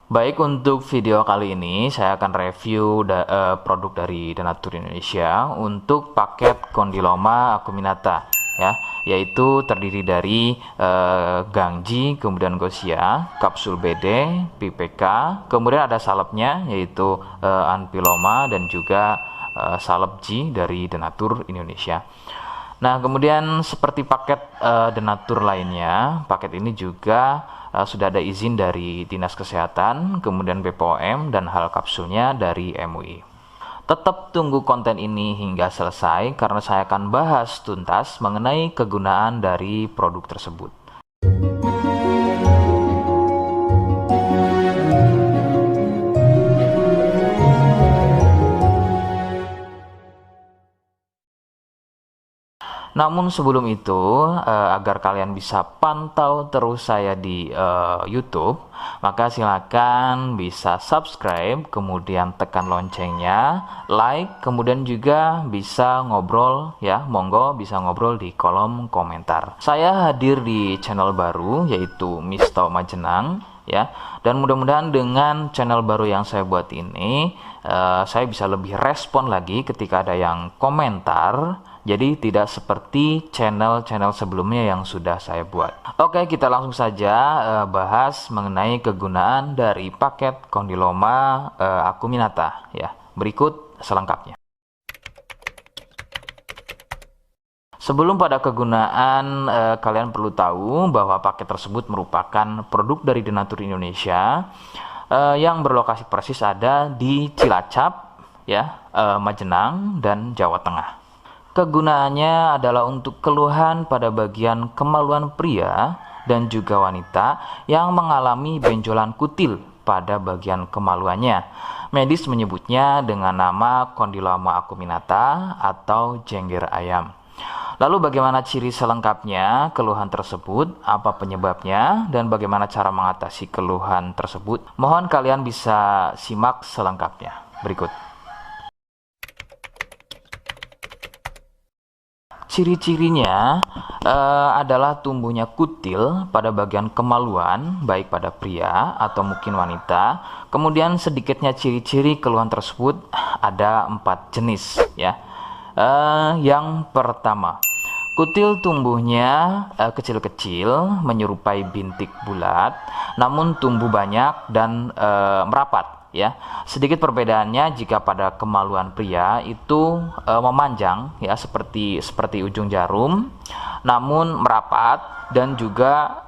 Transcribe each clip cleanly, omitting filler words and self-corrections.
Baik, untuk video kali ini saya akan review produk dari Denatur Indonesia untuk paket Condyloma acuminata ya, yaitu terdiri dari Gangji, kemudian Gossia, kapsul BD, PPK, kemudian ada salepnya yaitu Anpiloma dan juga salep G dari Denatur Indonesia. Nah, kemudian seperti paket Denatur lainnya, paket ini juga sudah ada izin dari Dinas Kesehatan, kemudian BPOM, dan hal kapsulnya dari MUI. Tetap tunggu konten ini hingga selesai karena saya akan bahas tuntas mengenai kegunaan dari produk tersebut. Namun sebelum itu, agar kalian bisa pantau terus saya di YouTube, maka silakan bisa subscribe, kemudian tekan loncengnya, like, kemudian juga bisa ngobrol ya, monggo bisa ngobrol di kolom komentar. Saya hadir di channel baru yaitu Misto Majenang ya, dan mudah-mudahan dengan channel baru yang saya buat ini, saya bisa lebih respon lagi ketika ada yang komentar. Jadi tidak seperti channel-channel sebelumnya yang sudah saya buat. Oke, kita langsung saja bahas mengenai kegunaan dari paket Condyloma acuminata ya. Berikut selengkapnya. Sebelum pada kegunaan, kalian perlu tahu bahwa paket tersebut merupakan produk dari Denatur Indonesia yang berlokasi persis ada di Cilacap ya, Majenang dan Jawa Tengah. Kegunaannya adalah untuk keluhan pada bagian kemaluan pria dan juga wanita yang mengalami benjolan kutil pada bagian kemaluannya. Medis menyebutnya dengan nama Condyloma acuminata atau jengger ayam. Lalu bagaimana ciri selengkapnya keluhan tersebut, apa penyebabnya, dan bagaimana cara mengatasi keluhan tersebut? Mohon kalian bisa simak selengkapnya. Berikut. Ciri-cirinya adalah tumbuhnya kutil pada bagian kemaluan, baik pada pria atau mungkin wanita. Kemudian sedikitnya ciri-ciri keluhan tersebut ada 4 jenis ya. Yang pertama, kutil tumbuhnya kecil-kecil, menyerupai bintik bulat, namun tumbuh banyak dan merapat. Ya, sedikit perbedaannya jika pada kemaluan pria itu memanjang ya, seperti ujung jarum, namun merapat dan juga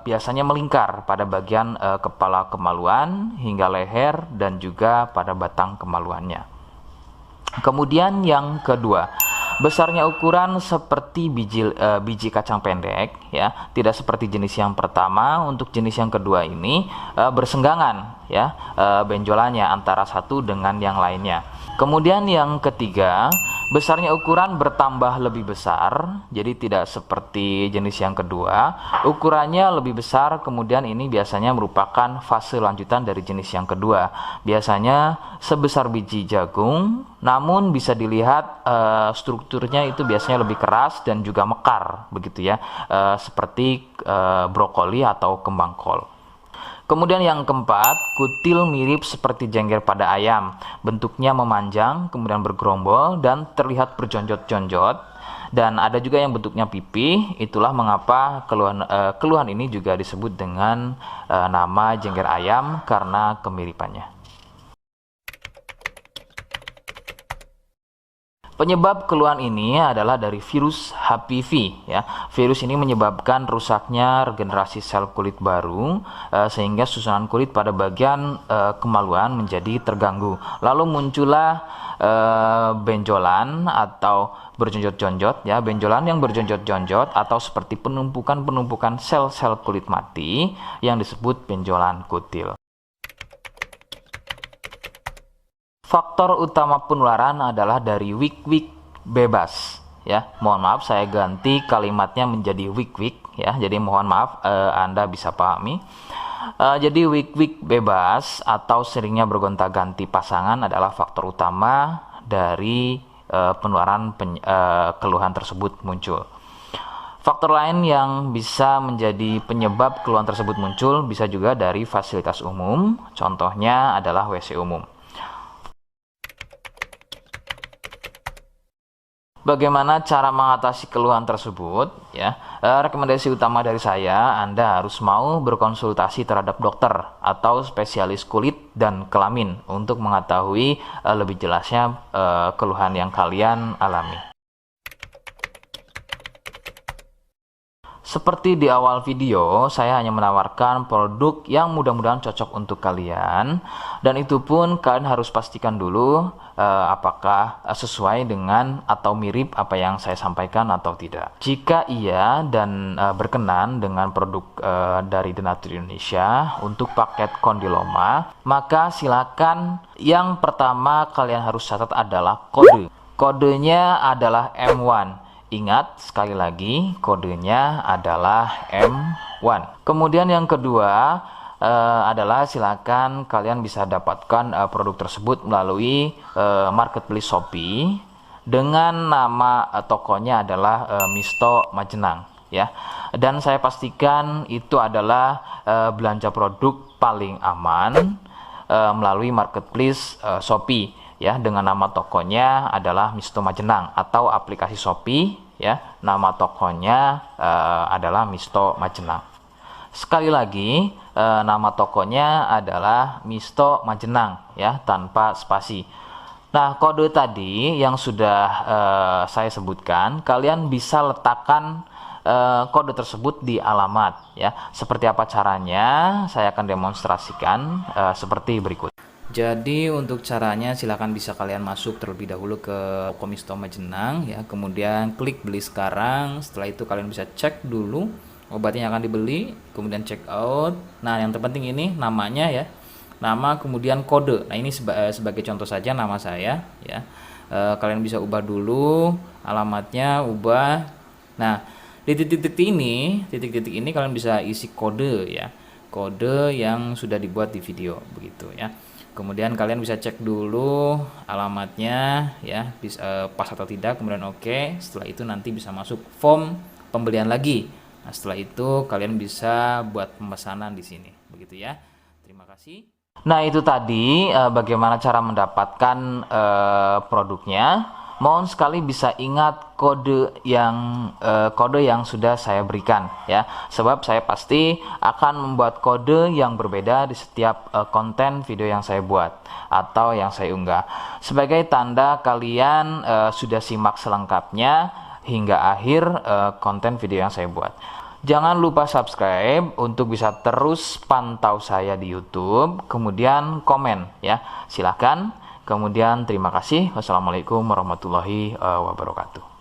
biasanya melingkar pada bagian kepala kemaluan hingga leher dan juga pada batang kemaluannya. Kemudian yang kedua, besarnya ukuran seperti biji kacang pendek ya, tidak seperti jenis yang pertama. Untuk jenis yang kedua ini bersenggangan ya, benjolannya antara satu dengan yang lainnya. Kemudian yang ketiga, besarnya ukuran bertambah lebih besar, jadi tidak seperti jenis yang kedua. Ukurannya lebih besar, kemudian ini biasanya merupakan fase lanjutan dari jenis yang kedua. Biasanya sebesar biji jagung, namun bisa dilihat strukturnya itu biasanya lebih keras dan juga mekar, begitu ya, seperti brokoli atau kembang kol. Kemudian yang keempat, kutil mirip seperti jengger pada ayam. Bentuknya memanjang, kemudian bergerombol dan terlihat berjonjot-jonjot. Dan ada juga yang bentuknya pipih. Itulah mengapa keluhan ini juga disebut dengan nama jengger ayam karena kemiripannya. Penyebab keluhan ini adalah dari virus HPV ya. Virus ini menyebabkan rusaknya regenerasi sel kulit baru sehingga susunan kulit pada bagian kemaluan menjadi terganggu. Lalu muncullah benjolan atau berjonjot-jonjot ya, benjolan yang berjonjot-jonjot atau seperti penumpukan-penumpukan sel-sel kulit mati yang disebut benjolan kutil. Faktor utama penularan adalah dari wik-wik bebas ya. Mohon maaf saya ganti kalimatnya menjadi wik-wik ya. Jadi mohon maaf Anda bisa pahami. Jadi wik-wik bebas atau seringnya bergonta-ganti pasangan adalah faktor utama dari penularan keluhan tersebut muncul. Faktor lain yang bisa menjadi penyebab keluhan tersebut muncul bisa juga dari fasilitas umum, contohnya adalah WC umum. Bagaimana cara mengatasi keluhan tersebut? Ya, rekomendasi utama dari saya, Anda harus mau berkonsultasi terhadap dokter atau spesialis kulit dan kelamin untuk mengetahui lebih jelasnya keluhan yang kalian alami. Seperti di awal video, saya hanya menawarkan produk yang mudah-mudahan cocok untuk kalian, dan itu pun kalian harus pastikan dulu apakah sesuai dengan atau mirip apa yang saya sampaikan atau tidak. Jika iya dan berkenan dengan produk dari The Natur Indonesia untuk paket kondiloma, maka silakan. Yang pertama kalian harus catat adalah kode. Kodenya adalah M1. Ingat, sekali lagi, kodenya adalah M1. Kemudian yang kedua adalah silakan kalian bisa dapatkan produk tersebut melalui marketplace Shopee dengan nama tokonya adalah Misto Majenang, ya. Dan saya pastikan itu adalah belanja produk paling aman melalui marketplace Shopee, ya, dengan nama tokonya adalah Misto Majenang, atau aplikasi Shopee, ya, nama tokonya adalah Misto Majenang. Sekali lagi, nama tokonya adalah Misto Majenang, ya, tanpa spasi. Nah, kode tadi yang sudah saya sebutkan, kalian bisa letakkan kode tersebut di alamat, ya. Seperti apa caranya? Saya akan demonstrasikan seperti berikut. Jadi untuk caranya silakan bisa kalian masuk terlebih dahulu ke toko Misto Majenang, ya, kemudian klik beli sekarang. Setelah itu kalian bisa cek dulu obatnya yang akan dibeli, kemudian check out. Nah, yang terpenting ini namanya, ya, nama kemudian kode. Nah, ini sebagai contoh saja nama saya, ya. Kalian bisa ubah dulu alamatnya, ubah. Nah, di titik-titik ini kalian bisa isi kode, ya, kode yang sudah dibuat di video, begitu, ya. Kemudian kalian bisa cek dulu alamatnya, ya, bisa pas atau tidak, kemudian oke. Setelah itu nanti bisa masuk form pembelian lagi. Nah, setelah itu kalian bisa buat pemesanan di sini, begitu, ya. Terima kasih. Nah, itu tadi bagaimana cara mendapatkan produknya. Mohon sekali bisa ingat kode yang sudah saya berikan, ya, sebab saya pasti akan membuat kode yang berbeda di setiap konten video yang saya buat atau yang saya unggah, sebagai tanda kalian sudah simak selengkapnya hingga akhir konten video yang saya buat. Jangan lupa subscribe untuk bisa terus pantau saya di YouTube, kemudian komen, ya, silahkan. Kemudian terima kasih. Wassalamualaikum warahmatullahi wabarakatuh.